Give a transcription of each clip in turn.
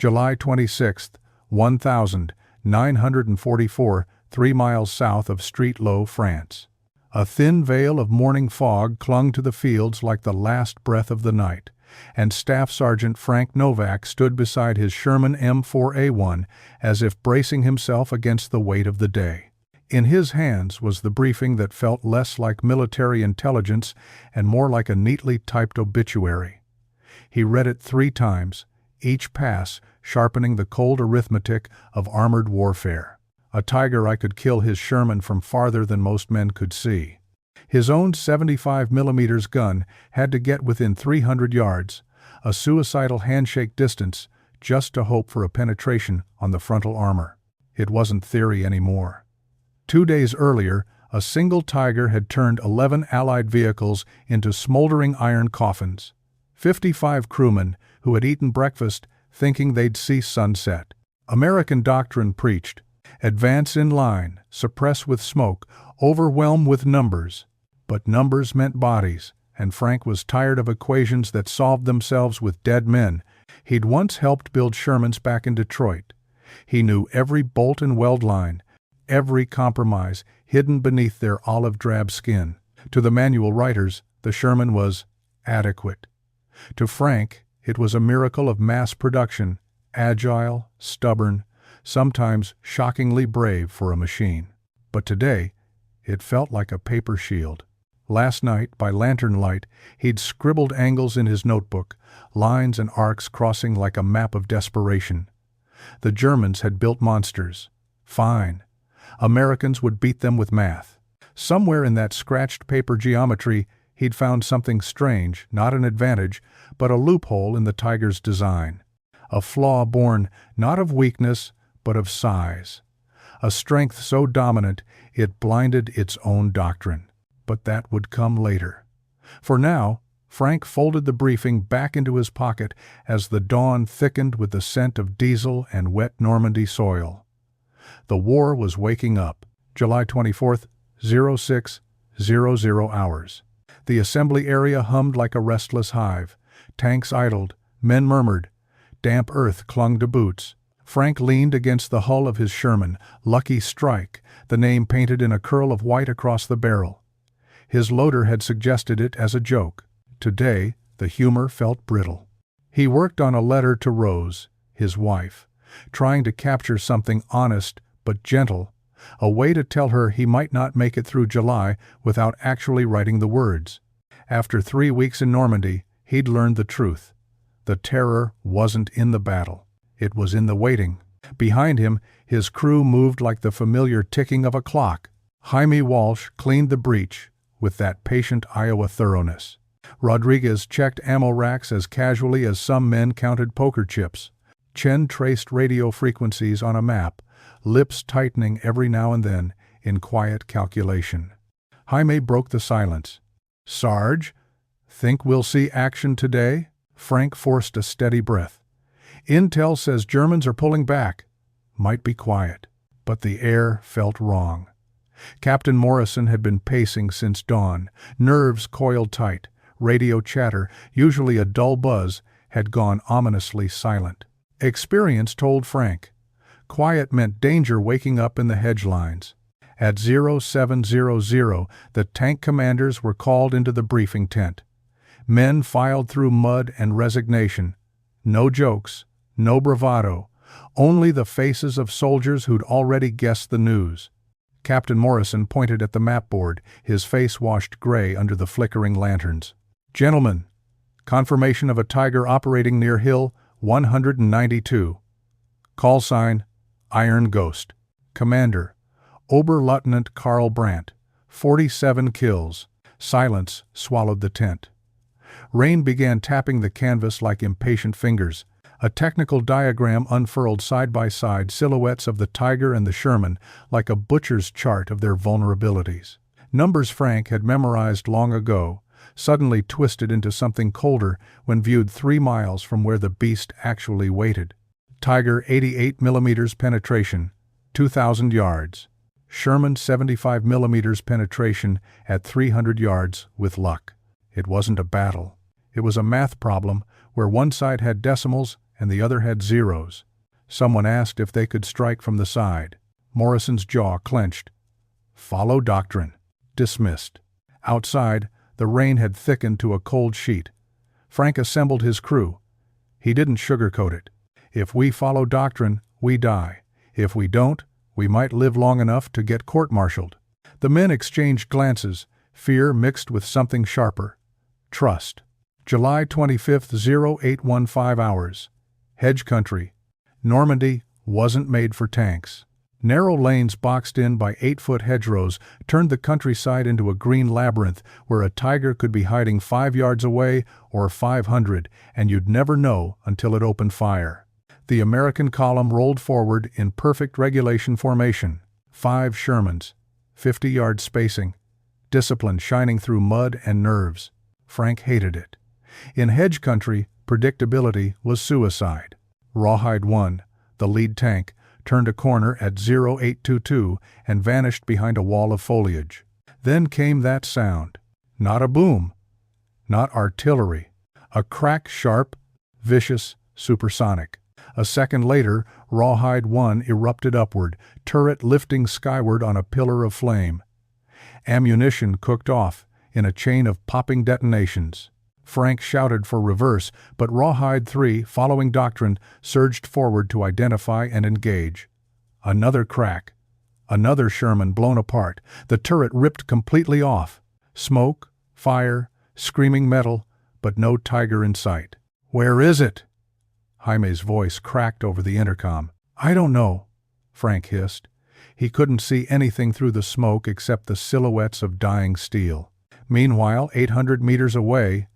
July 26, 1944, 3 miles south of Streetlow, France. A thin veil of morning fog clung to the fields like the last breath of the night, and Staff Sergeant Frank Novak stood beside his Sherman M4A1 as if bracing himself against the weight of the day. In his hands was the briefing that felt less like military intelligence and more like a neatly typed obituary. He read it 3 times, each pass sharpening the cold arithmetic of armored warfare. A Tiger I could kill his Sherman from farther than most men could see. His own 75mm gun had to get within 300 yards, a suicidal handshake distance, just to hope for a penetration on the frontal armor. It wasn't theory anymore. 2 days earlier, a single Tiger had turned 11 Allied vehicles into smoldering iron coffins. 55 crewmen who had eaten breakfast thinking they'd see sunset. American doctrine preached, advance in line, suppress with smoke, overwhelm with numbers. But numbers meant bodies, and Frank was tired of equations that solved themselves with dead men. He'd once helped build Shermans back in Detroit. He knew every bolt and weld line, every compromise hidden beneath their olive-drab skin. To the manual writers, the Sherman was adequate. To Frank, it was a miracle of mass production, agile, stubborn, sometimes shockingly brave for a machine. But today, it felt like a paper shield. Last night, by lantern light, he'd scribbled angles in his notebook, lines and arcs crossing like a map of desperation. The Germans had built monsters. Fine. Americans would beat them with math. Somewhere in that scratched paper geometry, he'd found something strange, not an advantage, but a loophole in the Tiger's design. A flaw born not of weakness, but of size. A strength so dominant it blinded its own doctrine. But that would come later. For now, Frank folded the briefing back into his pocket as the dawn thickened with the scent of diesel and wet Normandy soil. The war was waking up. July 24th, 0600 hours. The assembly area hummed like a restless hive. Tanks idled, men murmured. Damp earth clung to boots. Frank leaned against the hull of his Sherman, Lucky Strike, the name painted in a curl of white across the barrel. His loader had suggested it as a joke. Today, the humor felt brittle. He worked on a letter to Rose, his wife, trying to capture something honest but gentle, a way to tell her he might not make it through July without actually writing the words. After 3 weeks in Normandy, he'd learned the truth. The terror wasn't in the battle. It was in the waiting. Behind him, his crew moved like the familiar ticking of a clock. Jaime Walsh cleaned the breach with that patient Iowa thoroughness. Rodriguez checked ammo racks as casually as some men counted poker chips. Chen traced radio frequencies on a map, lips tightening every now and then in quiet calculation. Jaime broke the silence. "Sarge, think we'll see action today?" Frank forced a steady breath. "Intel says Germans are pulling back." Might be quiet, but the air felt wrong. Captain Morrison had been pacing since dawn, nerves coiled tight. Radio chatter, usually a dull buzz, had gone ominously silent. Experience told Frank. Quiet meant danger waking up in the hedge lines. At 0700, the tank commanders were called into the briefing tent. Men filed through mud and resignation. No jokes, no bravado, only the faces of soldiers who'd already guessed the news. Captain Morrison pointed at the map board, his face washed gray under the flickering lanterns. "Gentlemen, confirmation of a Tiger operating near Hill 192. Call sign, Iron Ghost. Commander, Oberleutnant Karl Brandt. 47 kills." Silence swallowed the tent. Rain began tapping the canvas like impatient fingers. A technical diagram unfurled side by side silhouettes of the Tiger and the Sherman like a butcher's chart of their vulnerabilities. Numbers Frank had memorized long ago, suddenly twisted into something colder when viewed 3 miles from where the beast actually waited. Tiger 88mm penetration, 2,000 yards. Sherman 75mm penetration at 300 yards with luck. It wasn't a battle. It was a math problem where one side had decimals and the other had zeros. Someone asked if they could strike from the side. Morrison's jaw clenched. Follow doctrine. Dismissed. Outside, the rain had thickened to a cold sheet. Frank assembled his crew. He didn't sugarcoat it. If we follow doctrine, we die. If we don't, we might live long enough to get court-martialed. The men exchanged glances, fear mixed with something sharper. Trust. July 25th, 0815 hours. Hedge country. Normandy wasn't made for tanks. Narrow lanes boxed in by 8-foot hedgerows turned the countryside into a green labyrinth where a tiger could be hiding 5 yards away or 500, and you'd never know until it opened fire. The American column rolled forward in perfect regulation formation. 5 Shermans, 50-yard spacing, discipline shining through mud and nerves. Frank hated it. In hedge country, predictability was suicide. Rawhide 1, the lead tank, turned a corner at 0822 and vanished behind a wall of foliage. Then came that sound. Not a boom. Not artillery. A crack sharp, vicious, supersonic. A second later, Rawhide 1 erupted upward, turret lifting skyward on a pillar of flame. Ammunition cooked off in a chain of popping detonations. Frank shouted for reverse, but Rawhide 3, following doctrine, surged forward to identify and engage. Another crack. Another Sherman blown apart. The turret ripped completely off. Smoke, fire, screaming metal, but no tiger in sight. "Where is it?" Jaime's voice cracked over the intercom. "I don't know," Frank hissed. He couldn't see anything through the smoke except the silhouettes of dying steel. Meanwhile, 800 meters away,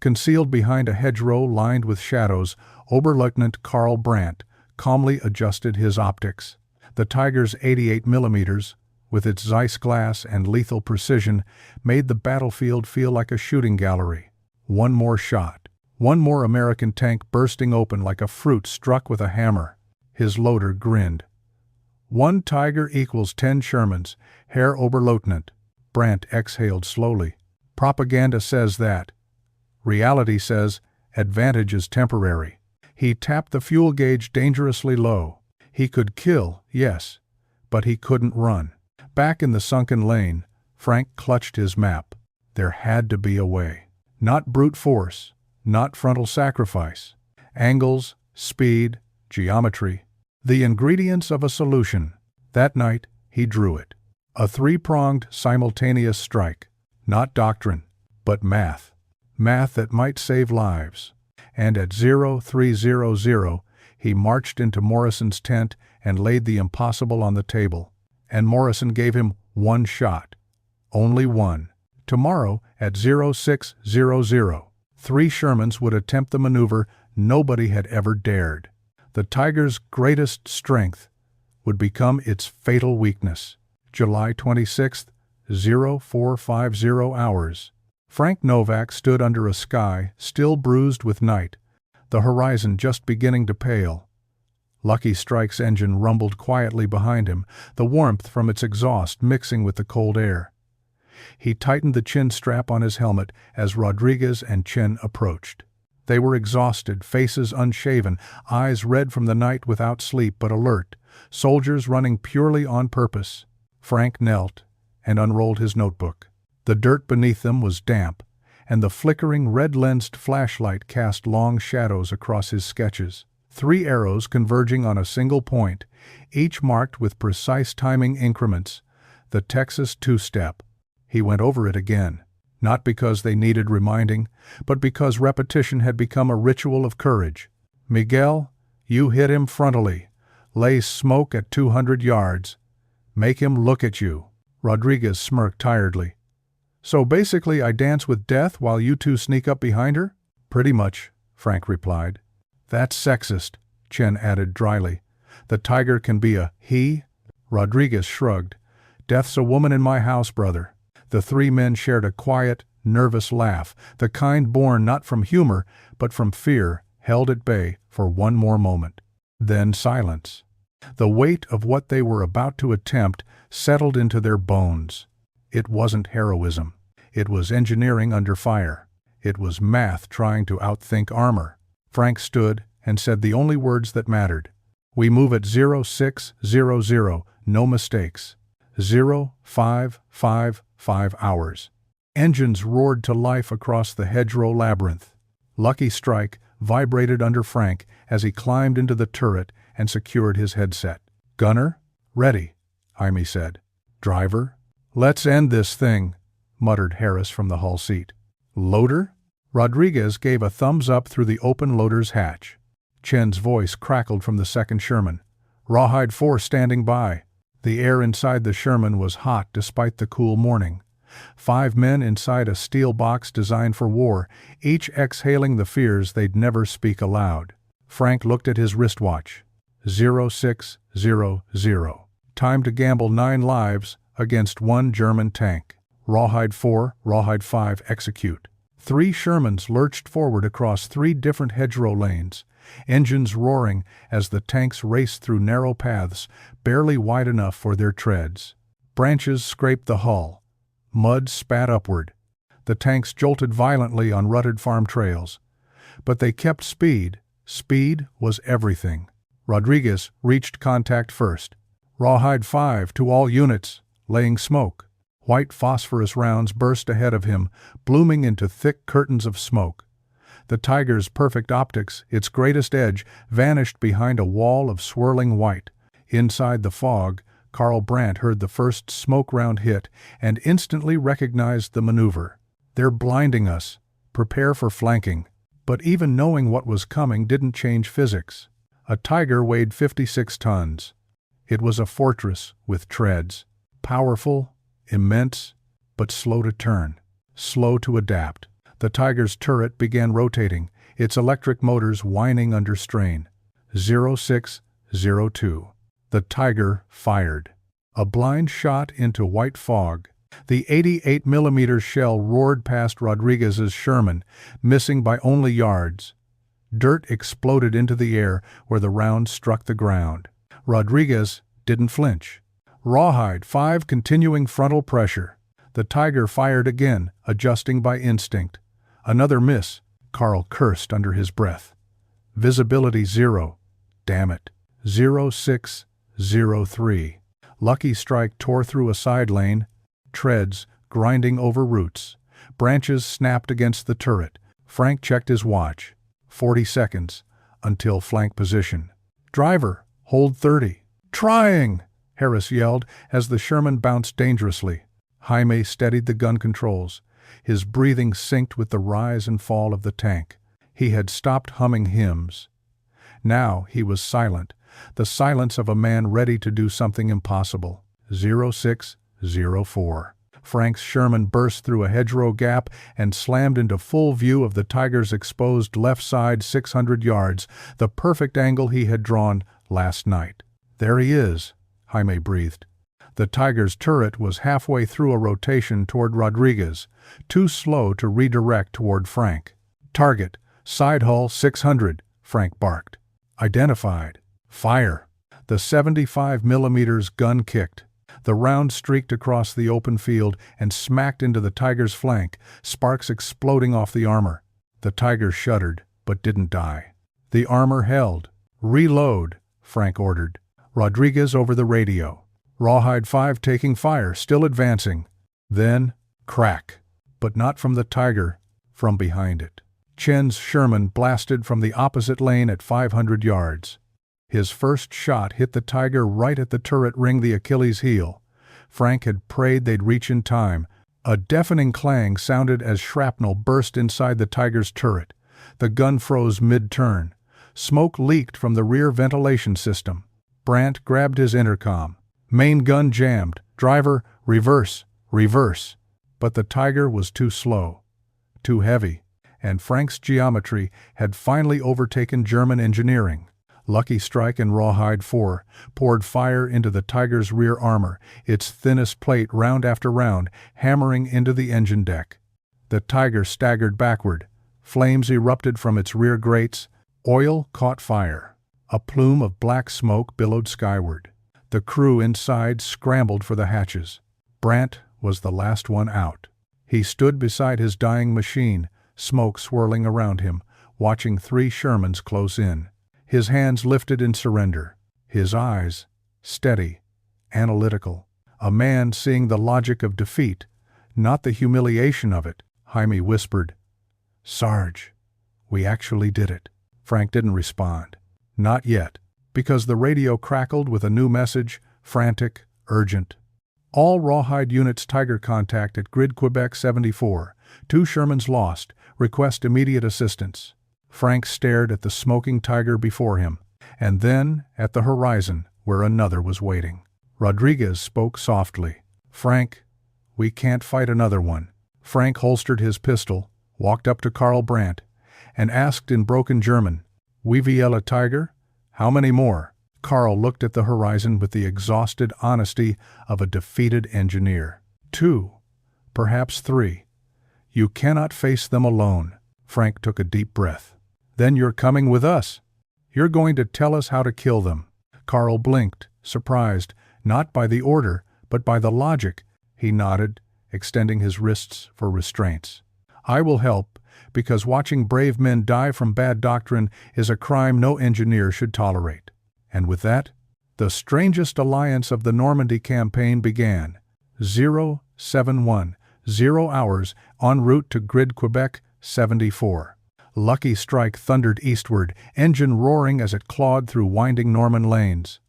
concealed behind a hedgerow lined with shadows, Oberleutnant Karl Brandt calmly adjusted his optics. The Tiger's 88 millimeters, with its Zeiss glass and lethal precision, made the battlefield feel like a shooting gallery. One more shot. One more American tank bursting open like a fruit struck with a hammer. His loader grinned. 1 Tiger equals 10 Shermans, Herr Oberleutnant. Brandt exhaled slowly. Propaganda says that. Reality says advantage is temporary. He tapped the fuel gauge dangerously low. He could kill, yes, but he couldn't run. Back in the sunken lane, Frank clutched his map. There had to be a way. Not brute force, not frontal sacrifice. Angles, speed, geometry. The ingredients of a solution. That night, he drew it. A 3-pronged simultaneous strike. Not doctrine, but math. Math that might save lives. And at 0300, he marched into Morrison's tent and laid the impossible on the table. And Morrison gave him 1 shot. Only 1. Tomorrow at 0600, 3 Shermans would attempt the maneuver nobody had ever dared. The Tiger's greatest strength would become its fatal weakness. July 26th, 0450 hours. Frank Novak stood under a sky still bruised with night, the horizon just beginning to pale. Lucky Strike's engine rumbled quietly behind him, the warmth from its exhaust mixing with the cold air. He tightened the chin strap on his helmet as Rodriguez and Chen approached. They were exhausted, faces unshaven, eyes red from the night without sleep but alert, soldiers running purely on purpose. Frank knelt and unrolled his notebook. The dirt beneath them was damp, and the flickering red-lensed flashlight cast long shadows across his sketches. 3 arrows converging on a single point, each marked with precise timing increments. The Texas two-step. He went over it again, not because they needed reminding, but because repetition had become a ritual of courage. Miguel, you hit him frontally. Lay smoke at 200 yards. Make him look at you. Rodriguez smirked tiredly. So basically I dance with death while you two sneak up behind her? Pretty much, Frank replied. That's sexist, Chen added dryly. The Tiger can be a he? Rodriguez shrugged. Death's a woman in my house, brother. The 3 men shared a quiet, nervous laugh, the kind born not from humor, but from fear, held at bay for one more moment. Then silence. The weight of what they were about to attempt settled into their bones. It wasn't heroism. It was engineering under fire. It was math trying to outthink armor. Frank stood and said the only words that mattered. "We move at 0600, no mistakes. 0555 hours." Engines roared to life across the hedgerow labyrinth. Lucky Strike vibrated under Frank as he climbed into the turret and secured his headset. "Gunner? Ready," Jaime said. "Driver? Let's end this thing," muttered Harris from the hull seat. "Loader?" Rodriguez gave a thumbs up through the open loader's hatch. Chen's voice crackled from the second Sherman. "Rawhide 4 standing by." The air inside the Sherman was hot despite the cool morning. 5 men inside a steel box designed for war, each exhaling the fears they'd never speak aloud. Frank looked at his wristwatch. 0600. Time to gamble 9 lives against 1 German tank. Rawhide 4, Rawhide 5, execute. 3 Shermans lurched forward across 3 different hedgerow lanes, engines roaring as the tanks raced through narrow paths barely wide enough for their treads. Branches scraped the hull. Mud spat upward. The tanks jolted violently on rutted farm trails. But they kept speed. Speed was everything. Rodriguez reached contact first. "Rawhide 5 to all units, laying smoke." White phosphorus rounds burst ahead of him, blooming into thick curtains of smoke. The Tiger's perfect optics, its greatest edge, vanished behind a wall of swirling white. Inside the fog, Carl Brandt heard the first smoke round hit and instantly recognized the maneuver. "They're blinding us. Prepare for flanking." But even knowing what was coming didn't change physics. A Tiger weighed 56 tons. It was a fortress with treads. Powerful, immense, but slow to turn. Slow to adapt. The Tiger's turret began rotating, its electric motors whining under strain. 0602. The Tiger fired. A blind shot into white fog. The 88mm shell roared past Rodriguez's Sherman, missing by only yards. Dirt exploded into the air where the round struck the ground. Rodriguez didn't flinch. Rawhide 5 continuing frontal pressure. The Tiger fired again, adjusting by instinct. Another miss, Carl cursed under his breath. Visibility 0. Damn it. 0603. Lucky Strike tore through a side lane. Treads grinding over roots. Branches snapped against the turret. Frank checked his watch. 40 seconds until flank position. "Driver, hold 30. "Trying!" Harris yelled as the Sherman bounced dangerously. Jaime steadied the gun controls. His breathing synced with the rise and fall of the tank. He had stopped humming hymns. Now he was silent, the silence of a man ready to do something impossible. 0604. Frank's Sherman burst through a hedgerow gap and slammed into full view of the Tiger's exposed left side 600 yards, the perfect angle he had drawn last night. "There he is," Jaime breathed. The Tiger's turret was halfway through a rotation toward Rodriguez, too slow to redirect toward Frank. "Target, side hull 600, Frank barked. "Identified. Fire." The 75mm gun kicked. The round streaked across the open field and smacked into the Tiger's flank, sparks exploding off the armor. The Tiger shuddered, but didn't die. The armor held. "Reload," Frank ordered. Rodriguez over the radio. Rawhide 5 taking fire, still advancing. Then, crack. But not from the Tiger, from behind it. Chen's Sherman blasted from the opposite lane at 500 yards. His first shot hit the Tiger right at the turret ring, the Achilles heel. Frank had prayed they'd reach in time. A deafening clang sounded as shrapnel burst inside the Tiger's turret. The gun froze mid-turn. Smoke leaked from the rear ventilation system. Brandt grabbed his intercom. "Main gun jammed. Driver, reverse, reverse." But the Tiger was too slow, too heavy, and Frank's geometry had finally overtaken German engineering. Lucky Strike and Rawhide 4 poured fire into the Tiger's rear armor, its thinnest plate round after round, hammering into the engine deck. The Tiger staggered backward. Flames erupted from its rear grates. Oil caught fire. A plume of black smoke billowed skyward. The crew inside scrambled for the hatches. Brandt was the last one out. He stood beside his dying machine, smoke swirling around him, watching 3 Shermans close in. His hands lifted in surrender. His eyes, steady, analytical. A man seeing the logic of defeat, not the humiliation of it. Jaime whispered, "Sarge, we actually did it." Frank didn't respond. Not yet, because the radio crackled with a new message, frantic, urgent. "All Rawhide units, Tiger contact at Grid Quebec 74. 2 Shermans lost. Request immediate assistance." Frank stared at the smoking Tiger before him, and then at the horizon where another was waiting. Rodriguez spoke softly. "Frank, we can't fight another one." Frank holstered his pistol, walked up to Karl Brandt, and asked in broken German, "Wie viele Tiger? How many more?" Karl looked at the horizon with the exhausted honesty of a defeated engineer. 2, perhaps 3. You cannot face them alone." Frank took a deep breath. "Then you're coming with us. You're going to tell us how to kill them." Karl blinked, surprised, not by the order, but by the logic. He nodded, extending his wrists for restraints. "I will help, because watching brave men die from bad doctrine is a crime no engineer should tolerate." And with that, the strangest alliance of the Normandy campaign began. 071, 0 hours, en route to Grid Quebec 74. Lucky Strike thundered eastward, engine roaring as it clawed through winding Norman lanes.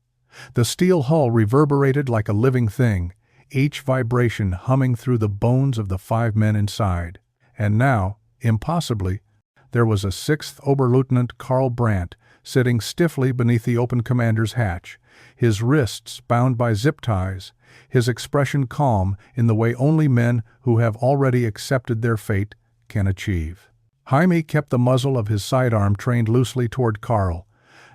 The steel hull reverberated like a living thing, each vibration humming through the bones of the 5 men inside. And now, impossibly, there was a 6th Oberleutnant Karl Brandt sitting stiffly beneath the open commander's hatch, his wrists bound by zip ties, his expression calm in the way only men who have already accepted their fate can achieve. Jaime kept the muzzle of his sidearm trained loosely toward Karl,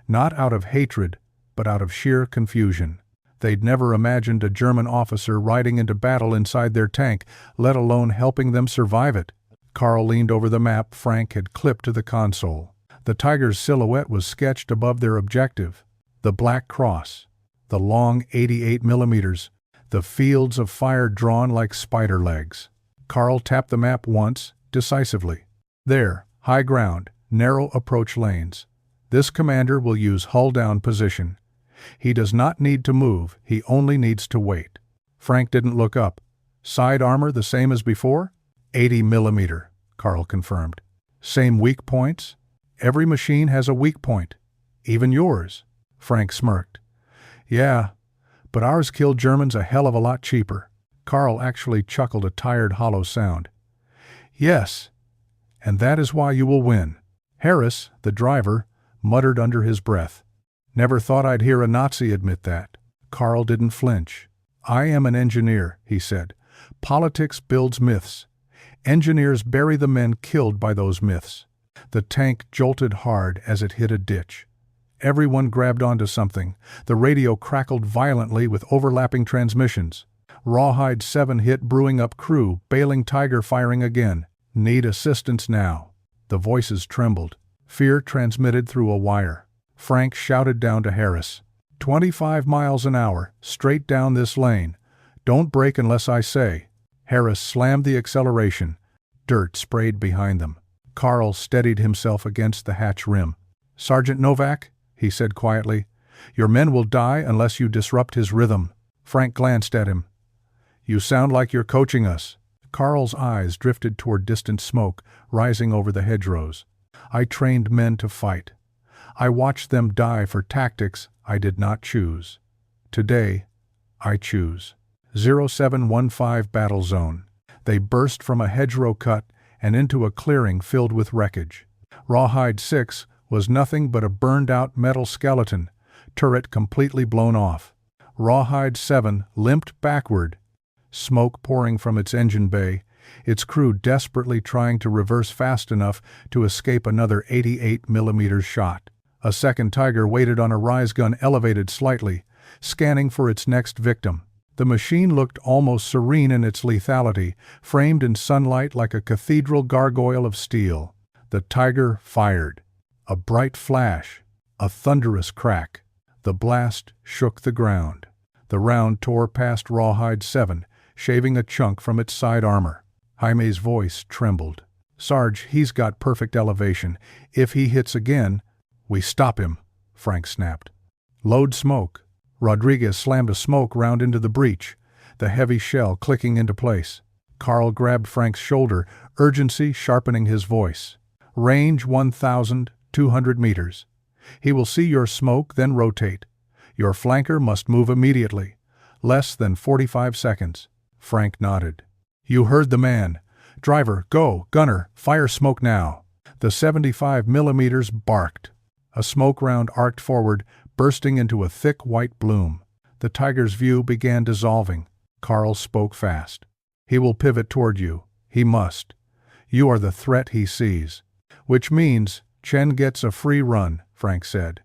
not out of hatred, but out of sheer confusion. They'd never imagined a German officer riding into battle inside their tank, let alone helping them survive it. Karl leaned over the map Frank had clipped to the console. The Tiger's silhouette was sketched above their objective. The black cross, the long 88 millimeters, the fields of fire drawn like spider legs. Karl tapped the map once, decisively. "There, high ground, narrow approach lanes. This commander will use hull-down position. He does not need to move, he only needs to wait." Frank didn't look up. "Side armor the same as before?" 80 millimeter, Karl confirmed. "Same weak points?" "Every machine has a weak point. Even yours." Frank smirked. "Yeah, but ours killed Germans a hell of a lot cheaper." Karl actually chuckled a tired, hollow sound. "Yes, and that is why you will win." Harris, the driver, muttered under his breath. "Never thought I'd hear a Nazi admit that." Karl didn't flinch. "I am an engineer," he said. "Politics builds myths. Engineers bury the men killed by those myths." The tank jolted hard as it hit a ditch. Everyone grabbed onto something. The radio crackled violently with overlapping transmissions. Rawhide 7 hit brewing up crew, bailing Tiger firing again. "Need assistance now." The voices trembled. Fear transmitted through a wire. Frank shouted down to Harris. 25 miles an hour, straight down this lane. Don't brake unless I say." Harris slammed the acceleration. Dirt sprayed behind them. Karl steadied himself against the hatch rim. "Sergeant Novak," he said quietly, "your men will die unless you disrupt his rhythm." Frank glanced at him. "You sound like you're coaching us." Karl's eyes drifted toward distant smoke, rising over the hedgerows. "I trained men to fight. I watched them die for tactics I did not choose. Today, I choose." 0715 Battle Zone. They burst from a hedgerow cut and into a clearing filled with wreckage. Rawhide 6 was nothing but a burned-out metal skeleton, turret completely blown off. Rawhide 7 limped backward, smoke pouring from its engine bay, its crew desperately trying to reverse fast enough to escape another 88 millimeter shot. A second Tiger waited on a rise gun elevated slightly, scanning for its next victim. The machine looked almost serene in its lethality, framed in sunlight like a cathedral gargoyle of steel. The Tiger fired. A bright flash, a thunderous crack. The blast shook the ground. The round tore past Rawhide 7, shaving a chunk from its side armor. Jaime's voice trembled. "Sarge, he's got perfect elevation. If he hits again, we stop him." Frank snapped. Load smoke. Rodriguez slammed a smoke round into the breech, the heavy shell clicking into place. Carl grabbed Frank's shoulder, urgency sharpening his voice. Range 1,200 meters. He will see your smoke, then rotate. Your flanker must move immediately. Less than 45 seconds. Frank nodded. You heard the man. Driver, go. Gunner, fire smoke now. The 75 millimeters barked. A smoke round arced forward, bursting into a thick white bloom. The tiger's view began dissolving. Carl spoke fast. He will pivot toward you. He must. You are the threat he sees. Which means Chen gets a free run, Frank said.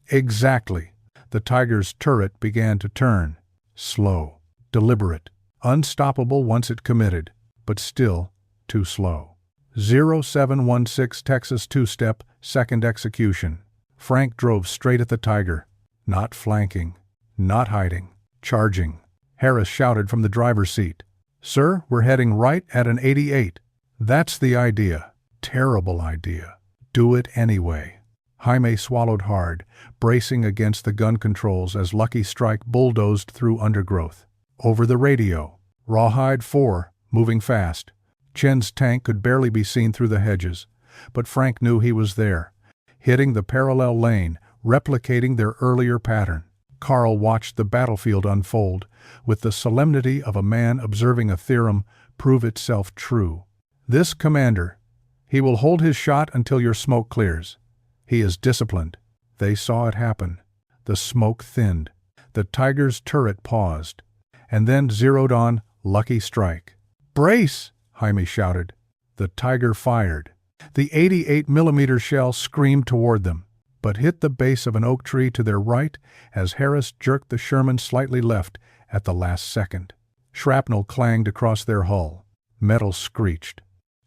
Exactly. The tiger's turret began to turn. Slow. Deliberate. Unstoppable once it committed, but still too slow. 0716 Texas two-step, second execution. Frank drove straight at the tiger. Not flanking. Not hiding. Charging. Harris shouted from the driver's seat. Sir, we're heading right at an 88. That's the idea. Terrible idea. Do it anyway. Jaime swallowed hard, bracing against the gun controls as Lucky Strike bulldozed through undergrowth. Over the radio. Rawhide 4, moving fast. Chen's tank could barely be seen through the hedges, but Frank knew he was there, hitting the parallel lane, replicating their earlier pattern. Carl watched the battlefield unfold, with the solemnity of a man observing a theorem prove itself true. This commander, he will hold his shot until your smoke clears. He is disciplined. They saw it happen. The smoke thinned. The tiger's turret paused, and then zeroed on Lucky Strike. Brace! Jaime shouted. The tiger fired. The 88 millimeter shell screamed toward them, but hit the base of an oak tree to their right as Harris jerked the Sherman slightly left at the last second. Shrapnel clanged across their hull. Metal screeched.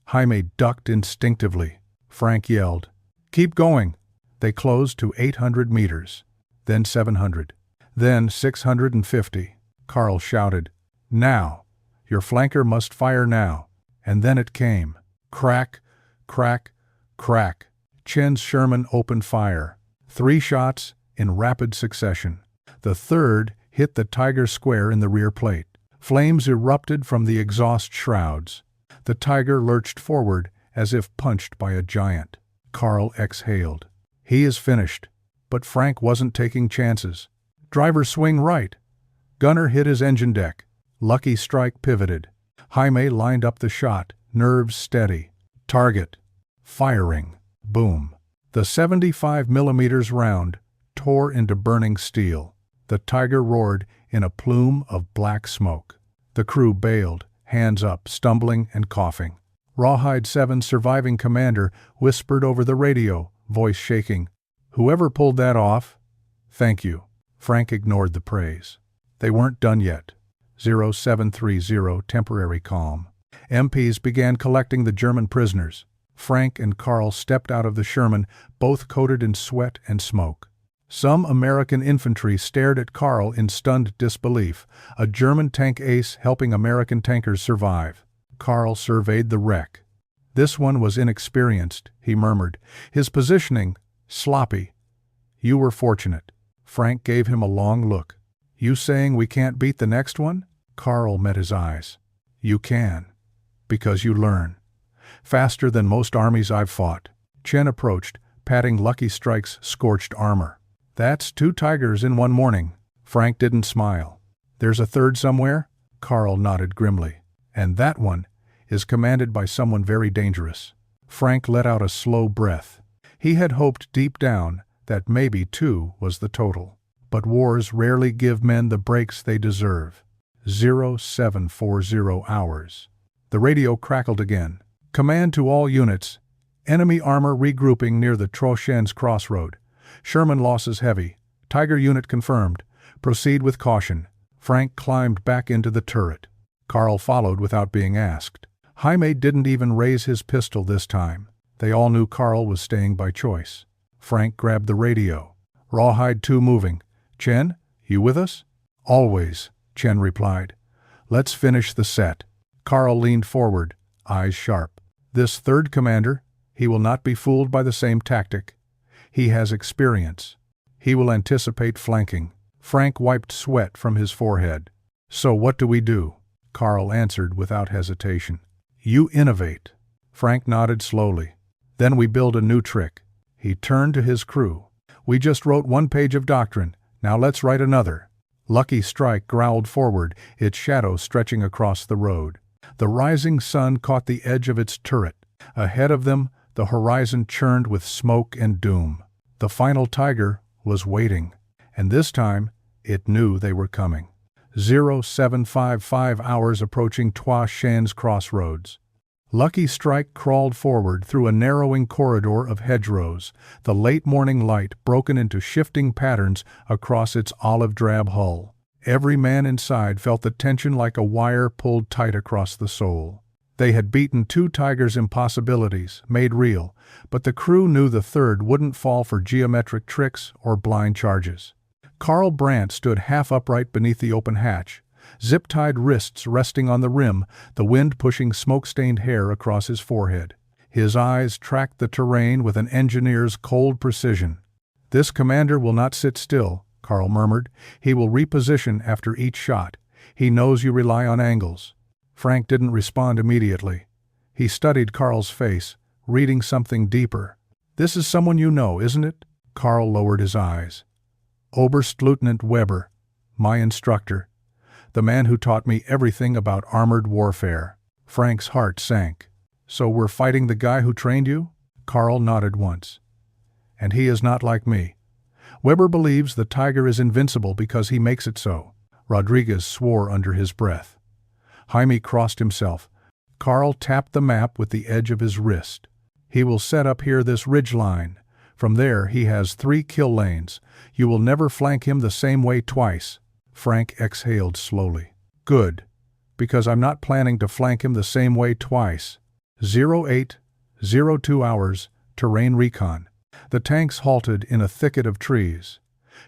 Jaime ducked instinctively. Frank yelled, Keep going! They closed to 800 meters, then 700, then 650. Carl shouted, Now! Your flanker must fire now. And then it came. Crack, crack, crack. Chen's Sherman opened fire. 3 shots in rapid succession. The third hit the tiger square in the rear plate. Flames erupted from the exhaust shrouds. The tiger lurched forward as if punched by a giant. Carl exhaled. He is finished. But Frank wasn't taking chances. Driver swing right. Gunner hit his engine deck. Lucky Strike pivoted. Jaime lined up the shot, nerves steady. Target. Firing. Boom. The 75 millimeters round tore into burning steel. The tiger roared in a plume of black smoke. The crew bailed, hands up, stumbling and coughing. Rawhide 7's surviving commander whispered over the radio, voice shaking. Whoever pulled that off, thank you. Frank ignored the praise. They weren't done yet. 0730 temporary calm. MPs began collecting the German prisoners. Frank and Carl stepped out of the Sherman, both coated in sweat and smoke. Some American infantry stared at Carl in stunned disbelief, a German tank ace helping American tankers survive. Carl surveyed the wreck. This one was inexperienced, he murmured, his positioning sloppy. You were fortunate. Frank gave him a long look. You saying we can't beat the next one? Carl met his eyes. You can. Because you learn. Faster than most armies I've fought. Chen approached, patting Lucky Strike's scorched armor. That's 2 tigers in one morning. Frank didn't smile. There's a third somewhere? Carl nodded grimly. And that one is commanded by someone very dangerous. Frank let out a slow breath. He had hoped deep down that maybe 2 was the total. But wars rarely give men the breaks they deserve. 0740 hours. The radio crackled again. Command to all units. Enemy armor regrouping near the Trochens crossroad. Sherman losses heavy. Tiger unit confirmed. Proceed with caution. Frank climbed back into the turret. Carl followed without being asked. Jaime didn't even raise his pistol this time. They all knew Carl was staying by choice. Frank grabbed the radio. Rawhide 2 moving. Chen, you with us? Always, Chen replied. Let's finish the set. Carl leaned forward, eyes sharp. This third commander, he will not be fooled by the same tactic. He has experience. He will anticipate flanking. Frank wiped sweat from his forehead. So what do we do? Carl answered without hesitation. You innovate. Frank nodded slowly. Then we build a new trick. He turned to his crew. We just wrote one page of doctrine. Now let's write another. Lucky Strike growled forward, its shadow stretching across the road. The rising sun caught the edge of its turret. Ahead of them, the horizon churned with smoke and doom. The final tiger was waiting, and this time it knew they were coming. 0755 hours approaching Trois Chênes crossroads. Lucky Strike crawled forward through a narrowing corridor of hedgerows, the late morning light broken into shifting patterns across its olive-drab hull. Every man inside felt the tension like a wire pulled tight across the soul. They had beaten 2 tigers' impossibilities, made real, but the crew knew the third wouldn't fall for geometric tricks or blind charges. Carl Brandt stood half upright beneath the open hatch, zip-tied wrists resting on the rim, the wind pushing smoke-stained hair across his forehead. His eyes tracked the terrain with an engineer's cold precision. "This commander will not sit still," Carl murmured. "He will reposition after each shot. He knows you rely on angles." Frank didn't respond immediately. He studied Carl's face, reading something deeper. "This is someone you know, isn't it?" Carl lowered his eyes. "Oberstleutnant Weber, my instructor. The man who taught me everything about armored warfare." Frank's heart sank. "So we're fighting the guy who trained you?" Carl nodded once. "And he is not like me. Weber believes the tiger is invincible because he makes it so." Rodriguez swore under his breath. Jaime crossed himself. Carl tapped the map with the edge of his wrist. "He will set up here this ridge line. From there he has 3 kill lanes. You will never flank him the same way twice." Frank exhaled slowly. "Good, because I'm not planning to flank him the same way twice." 0802 hours, terrain recon. The tanks halted in a thicket of trees.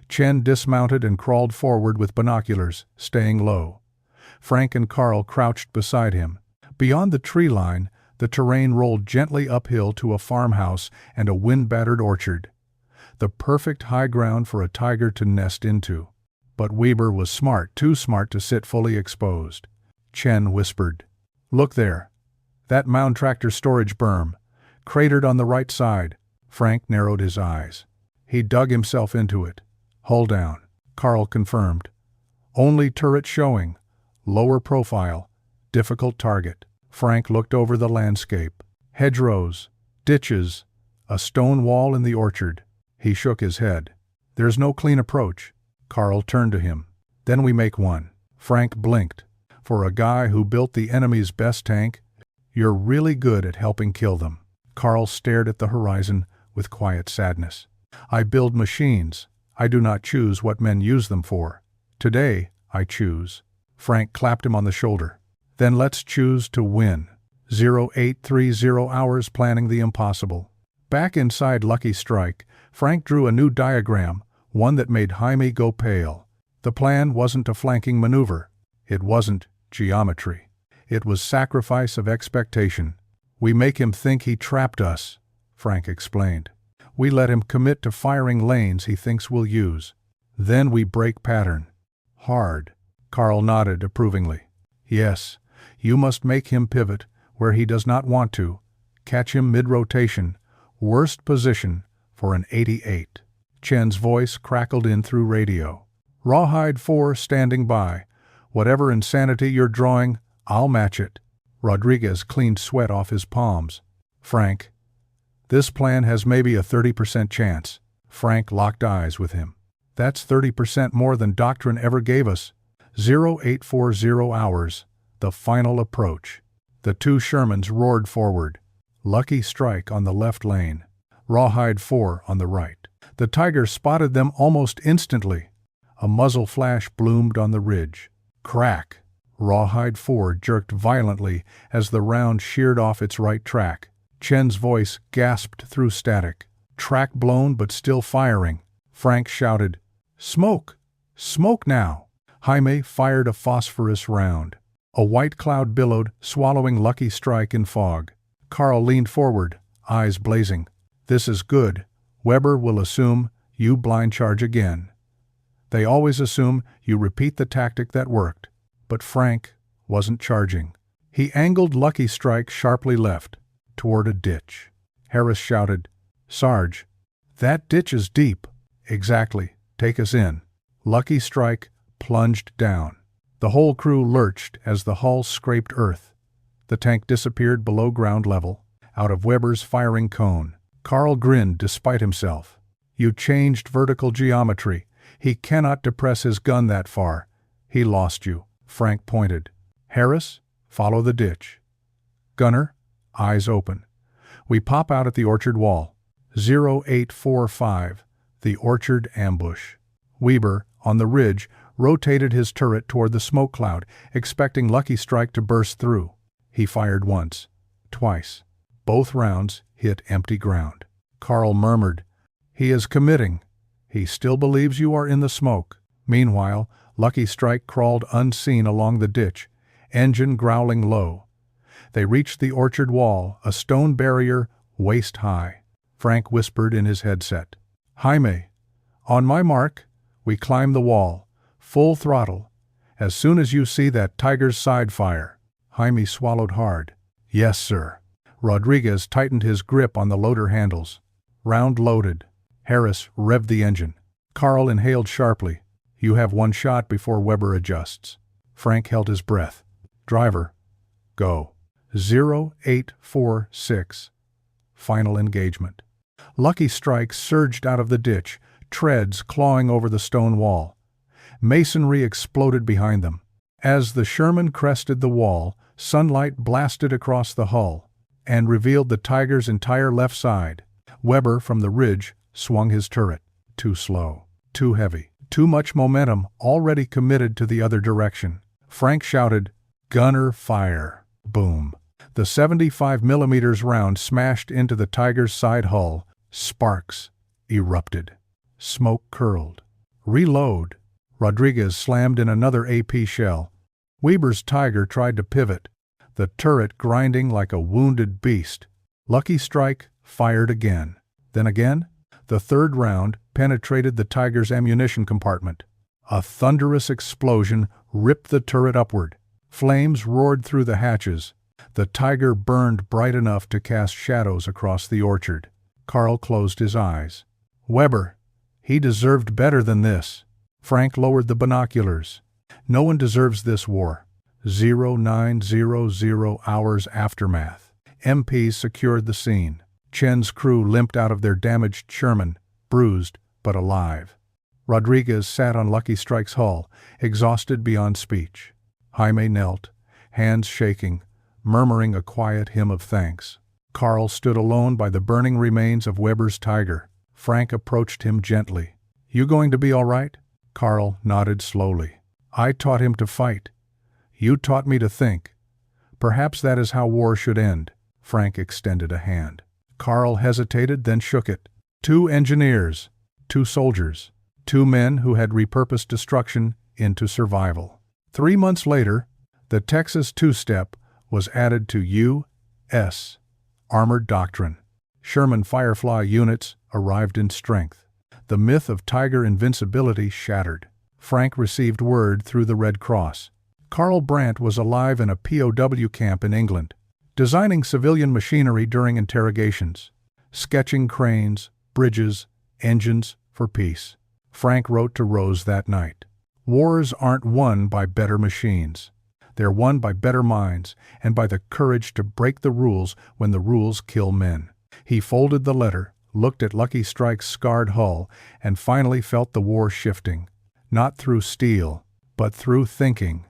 Chen dismounted and crawled forward with binoculars, staying low. Frank and Carl crouched beside him. Beyond the tree line, the terrain rolled gently uphill to a farmhouse and a wind-battered orchard. The perfect high ground for a tiger to nest into. But Weber was smart, too smart to sit fully exposed. Chen whispered, "Look there. That mound tractor storage berm, cratered on the right side." Frank narrowed his eyes. He dug himself into it. "Hull down," Carl confirmed. "Only turret showing. Lower profile. Difficult target." Frank looked over the landscape. Hedgerows, ditches, a stone wall in the orchard. He shook his head. "There's no clean approach." Carl turned to him. "Then we make one." Frank blinked. "For a guy who built the enemy's best tank, you're really good at helping kill them." Carl stared at the horizon with quiet sadness. "I build machines. I do not choose what men use them for. Today, I choose." Frank clapped him on the shoulder. "Then let's choose to win." 0830 hours planning the impossible. Back inside Lucky Strike, Frank drew a new diagram, one that made Jaime go pale. The plan wasn't a flanking maneuver. It wasn't geometry. It was sacrifice of expectation. "We make him think he trapped us," Frank explained. "We let him commit to firing lanes he thinks we'll use. Then we break pattern. Hard." Carl nodded approvingly. "Yes, you must make him pivot where he does not want to. Catch him mid-rotation. Worst position for an 88. Chen's voice crackled in through radio. "Rawhide 4 standing by. Whatever insanity you're drawing, I'll match it." Rodriguez cleaned sweat off his palms. "Frank, this plan has maybe a 30% chance." Frank locked eyes with him. "That's 30% more than Doctrine ever gave us." 0840 hours, the final approach. The 2 Shermans roared forward. Lucky Strike on the left lane. Rawhide 4 on the right. The tiger spotted them almost instantly. A muzzle flash bloomed on the ridge. Crack! Rawhide 4 jerked violently as the round sheared off its right track. Chen's voice gasped through static. "Track blown but still firing." Frank shouted, "Smoke! Smoke now!" Jaime fired a phosphorus round. A white cloud billowed, swallowing Lucky Strike in fog. Carl leaned forward, eyes blazing. "This is good. Weber will assume You blind charge again. They always assume you repeat the tactic that worked. But Frank wasn't charging. He angled Lucky Strike sharply left, toward a ditch. Harris shouted, "Sarge, that ditch is deep." "Exactly. Take us in." Lucky Strike plunged down. The whole crew lurched as the hull scraped earth. The tank disappeared below ground level, out of Weber's firing cone. Carl grinned despite himself. "You changed vertical geometry. He cannot depress his gun that far. He lost you." Frank pointed. "Harris, follow the ditch." Gunner, eyes open. We pop out at the orchard wall. 0845, the orchard ambush. Weber, on the ridge, rotated his turret toward the smoke cloud, expecting Lucky Strike to burst through. He fired once, twice. Both rounds hit empty ground. Carl murmured, "He is committing. He still believes you are in the smoke." Meanwhile, Lucky Strike crawled unseen along the ditch, engine growling low. They reached the orchard wall, a stone barrier waist high. Frank whispered in his headset, "Jaime, on my mark, we climb the wall, full throttle. As soon as you see that Tiger's side fire." Jaime swallowed hard. "Yes, sir." Rodriguez tightened his grip on the loader handles. Round loaded. Harris revved the engine. Carl inhaled sharply. "You have one shot before Weber adjusts." Frank held his breath. "Driver, go." 0846. Final engagement. Lucky Strike surged out of the ditch, treads clawing over the stone wall. Masonry exploded behind them. As the Sherman crested the wall, sunlight blasted across the hull and revealed the Tiger's entire left side. Weber, from the ridge, swung his turret. Too slow, too heavy, too much momentum already committed to the other direction. Frank shouted, "Gunner, fire!" Boom. The 75mm round smashed into the Tiger's side hull. Sparks erupted. Smoke curled. "Reload." Rodriguez slammed in another AP shell. Weber's Tiger tried to pivot, the turret grinding like a wounded beast. Lucky Strike fired again. Then again. The third round penetrated the Tiger's ammunition compartment. A thunderous explosion ripped the turret upward. Flames roared through the hatches. The Tiger burned bright enough to cast shadows across the orchard. Carl closed his eyes. "Weber, he deserved better than this." Frank lowered the binoculars. "No one deserves this war." 0900 hours aftermath. MPs secured the scene. Chen's crew limped out of their damaged Sherman, bruised but alive. Rodriguez sat on Lucky Strike's hull, exhausted beyond speech. Jaime knelt, hands shaking, murmuring a quiet hymn of thanks. Carl stood alone by the burning remains of Weber's Tiger. Frank approached him gently. "You going to be all right?" Carl nodded slowly. "I taught him to fight. You taught me to think. Perhaps that is how war should end." Frank extended a hand. Carl hesitated, then shook it. Two engineers, two soldiers, two men who had repurposed destruction into survival. 3 months later, the Texas two-step was added to U.S. Armored Doctrine. Sherman Firefly units arrived in strength. The myth of Tiger invincibility shattered. Frank received word through the Red Cross. Carl Brandt was alive in a POW camp in England, designing civilian machinery during interrogations, sketching cranes, bridges, engines for peace. Frank wrote to Rose that night, "Wars aren't won by better machines. They're won by better minds and by the courage to break the rules when the rules kill men." He folded the letter, looked at Lucky Strike's scarred hull, and finally felt the war shifting, not through steel, but through thinking.